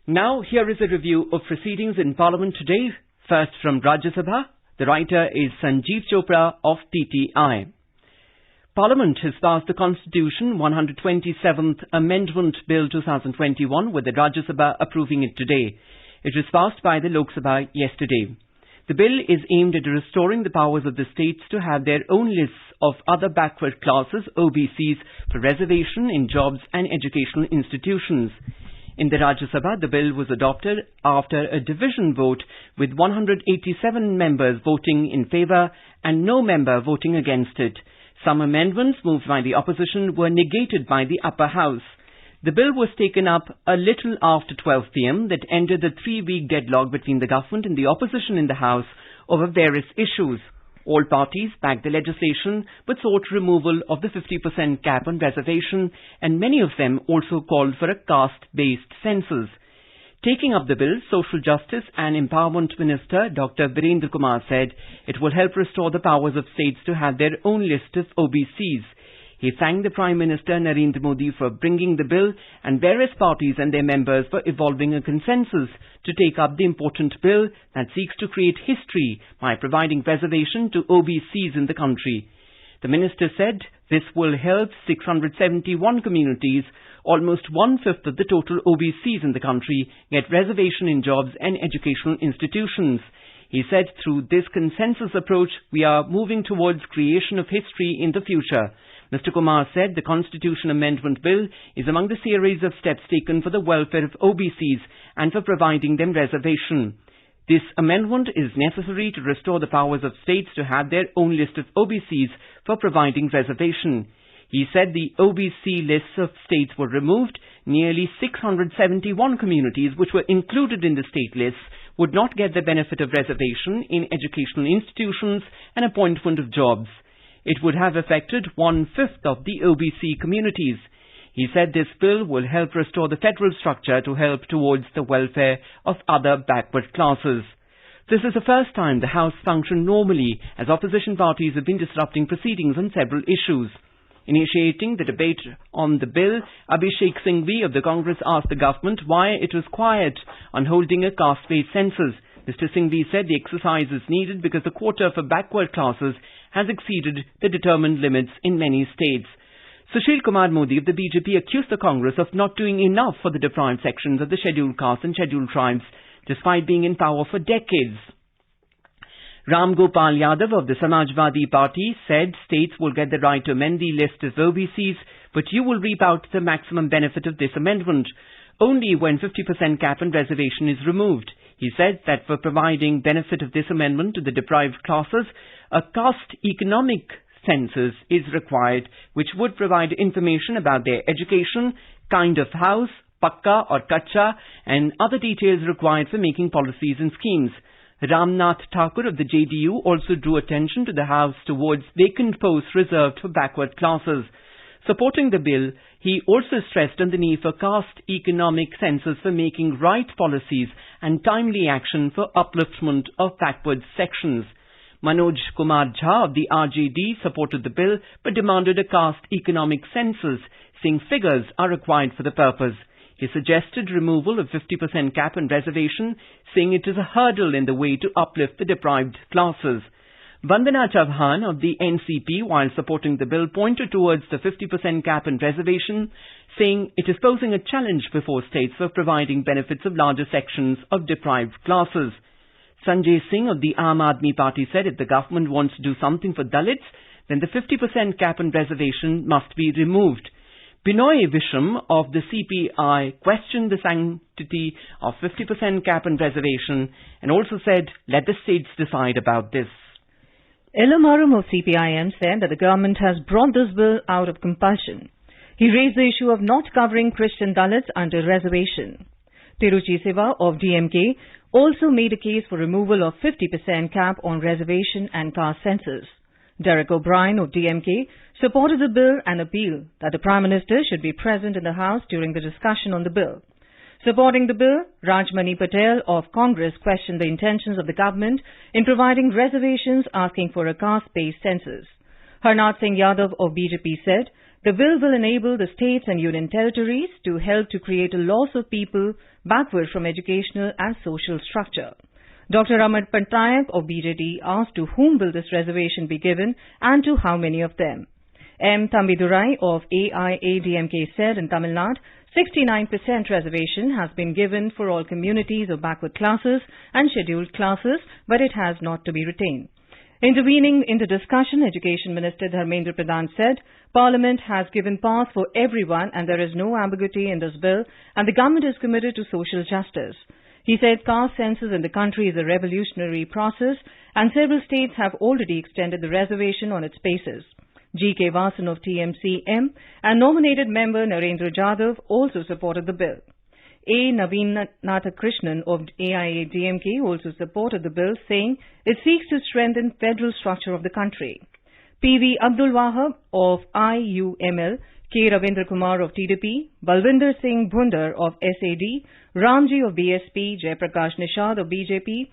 Now, here is a review of proceedings in Parliament today. First from Rajya Sabha, the writer is Sanjeev Chopra of TTI. Parliament has passed the Constitution 127th Amendment Bill 2021 with the Rajya Sabha approving it today. It was passed by the Lok Sabha yesterday. The bill is aimed at restoring the powers of the states to have their own lists of other backward classes, OBCs, for reservation in jobs and educational institutions. In the Rajya Sabha, the bill was adopted after a division vote with 187 members voting in favour and no member voting against it. Some amendments moved by the opposition were negated by the upper house. The bill was taken up a little after 12 p.m. that ended the 3-week deadlock between the government and the opposition in the House over various issues. All parties backed the legislation but sought removal of the 50% cap on reservation, and many of them also called for a caste-based census. Taking up the bill, Social Justice and Empowerment Minister Dr. Virendra Kumar said it will help restore the powers of states to have their own list of OBCs. He thanked the Prime Minister Narendra Modi for bringing the bill and various parties and their members for evolving a consensus to take up the important bill that seeks to create history by providing reservation to OBCs in the country. The minister said this will help 671 communities, almost one-fifth of the total OBCs in the country, get reservation in jobs and educational institutions. He said through this consensus approach, we are moving towards creation of history in the future. Mr. Kumar said the Constitution Amendment Bill is among the series of steps taken for the welfare of OBCs and for providing them reservation. This amendment is necessary to restore the powers of states to have their own list of OBCs for providing reservation. He said the OBC lists of states were removed. Nearly 671 communities which were included in the state lists would not get the benefit of reservation in educational institutions and appointment of jobs. It would have affected one-fifth of the OBC communities. He said this bill will help restore the federal structure to help towards the welfare of other backward classes. This is the first time the House functioned normally, as opposition parties have been disrupting proceedings on several issues. Initiating the debate on the bill, Abhishek Singhvi of the Congress asked the government why it was quiet on holding a caste-based census. Mr. Singhvi said the exercise is needed because the quota for backward classes has exceeded the determined limits in many states. Sushil Kumar Modi of the BJP accused the Congress of not doing enough for the deprived sections of the scheduled castes and scheduled tribes, despite being in power for decades. Ram Gopal Yadav of the Samajwadi Party said states will get the right to amend the list of OBCs, but you will reap out the maximum benefit of this amendment only when 50% cap and reservation is removed. He said that for providing benefit of this amendment to the deprived classes, a caste economic census is required, which would provide information about their education, kind of house, pakka or kacha, and other details required for making policies and schemes. Ramnath Thakur of the JDU also drew attention to the House towards vacant posts reserved for backward classes. Supporting the bill, he also stressed on the need for caste economic census for making right policies and timely action for upliftment of backward sections. Manoj Kumar Jha of the RJD supported the bill but demanded a caste economic census, saying figures are required for the purpose. He suggested removal of 50% cap and reservation, saying it is a hurdle in the way to uplift the deprived classes. Vandana Chauhan of the NCP, while supporting the bill, pointed towards the 50% cap and reservation, saying it is posing a challenge before states for providing benefits of larger sections of deprived classes. Sanjay Singh of the Aam Aadmi Party said if the government wants to do something for Dalits, then the 50% cap and reservation must be removed. Binoy Visham of the CPI questioned the sanctity of 50% cap and reservation and also said, let the states decide about this. Elamaram of CPIM said that the government has brought this bill out of compulsion. He raised the issue of not covering Christian Dalits under reservation. Tiruchi Siva of DMK also made a case for removal of 50% cap on reservation and caste census. Derek O'Brien of DMK supported the bill and appealed that the Prime Minister should be present in the House during the discussion on the bill. Supporting the bill, Rajmani Patel of Congress questioned the intentions of the government in providing reservations asking for a caste-based census. Harnath Singh Yadav of BJP said, the bill will enable the states and union territories to help to create a loss of people backward from educational and social structure. Dr. Raman Patnaik of BJD asked to whom will this reservation be given and to how many of them. M. Thambidurai of AIADMK said in Tamil Nadu, 69% reservation has been given for all communities of backward classes and scheduled classes, but it has not to be retained. Intervening in the discussion, Education Minister Dharmendra Pradhan said, Parliament has given pass for everyone and there is no ambiguity in this bill and the government is committed to social justice. He said caste census in the country is a revolutionary process and several states have already extended the reservation on its basis. G.K. Vasan of TMC-M and nominated member Narendra Jadhav also supported the bill. A. Naveen Nathakrishnan of AIADMK also supported the bill, saying it seeks to strengthen federal structure of the country. P.V. Abdul Wahab of IUML, K. Ravindra Kumar of TDP, Balwinder Singh Bhundar of SAD, Ramji of BSP, Jaiprakash Nishad of BJP,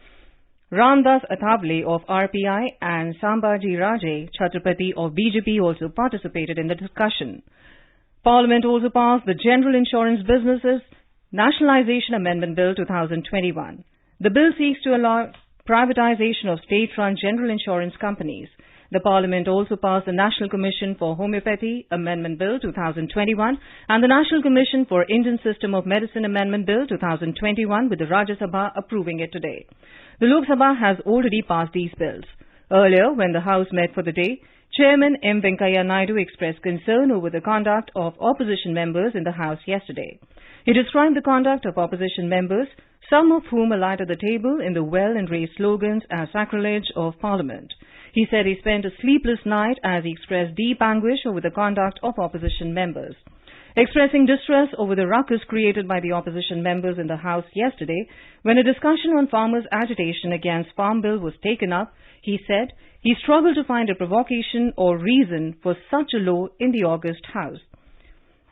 Ramdas Athavale of RPI and Sambaji Raje Chhatrapati of BJP also participated in the discussion. Parliament also passed the General Insurance Businesses Nationalisation Amendment Bill 2021. The bill seeks to allow privatisation of state-run general insurance companies. The Parliament also passed the National Commission for Homeopathy Amendment Bill 2021 and the National Commission for Indian System of Medicine Amendment Bill 2021 with the Rajya Sabha approving it today. The Lok Sabha has already passed these bills. Earlier, when the House met for the day, Chairman M. Venkaiah Naidu expressed concern over the conduct of opposition members in the House yesterday. He described the conduct of opposition members, some of whom alighted the table in the well and raised slogans as sacrilege of Parliament. He said he spent a sleepless night as he expressed deep anguish over the conduct of opposition members. Expressing distress over the ruckus created by the opposition members in the House yesterday, when a discussion on farmers' agitation against Farm Bill was taken up, he said he struggled to find a provocation or reason for such a law in the August House.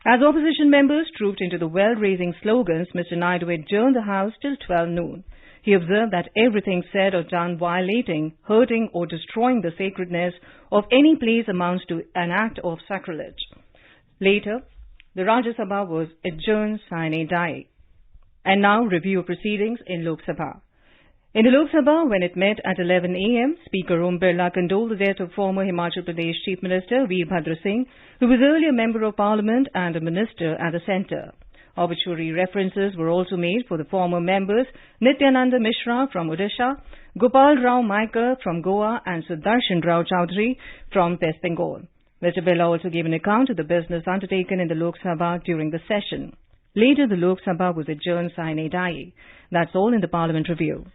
As opposition members trooped into the well-raising slogans, Mr. Naidu adjourned the House till 12 noon. He observed that everything said or done violating, hurting or destroying the sacredness of any place amounts to an act of sacrilege. Later, the Rajya Sabha was adjourned sine die. And now, review of proceedings in Lok Sabha. In the Lok Sabha, when it met at 11 a.m., Speaker Om Birla condoled the death of former Himachal Pradesh Chief Minister Veerbhadra Singh, who was earlier Member of Parliament and a Minister at the centre. Obituary references were also made for the former members Nityananda Mishra from Odisha, Gopal Rao Maikar from Goa and Sudarshan Rao Chowdhury from West Bengal. Mr. Birla also gave an account of the business undertaken in the Lok Sabha during the session. Later, the Lok Sabha was adjourned sine die. That's all in the Parliament Review.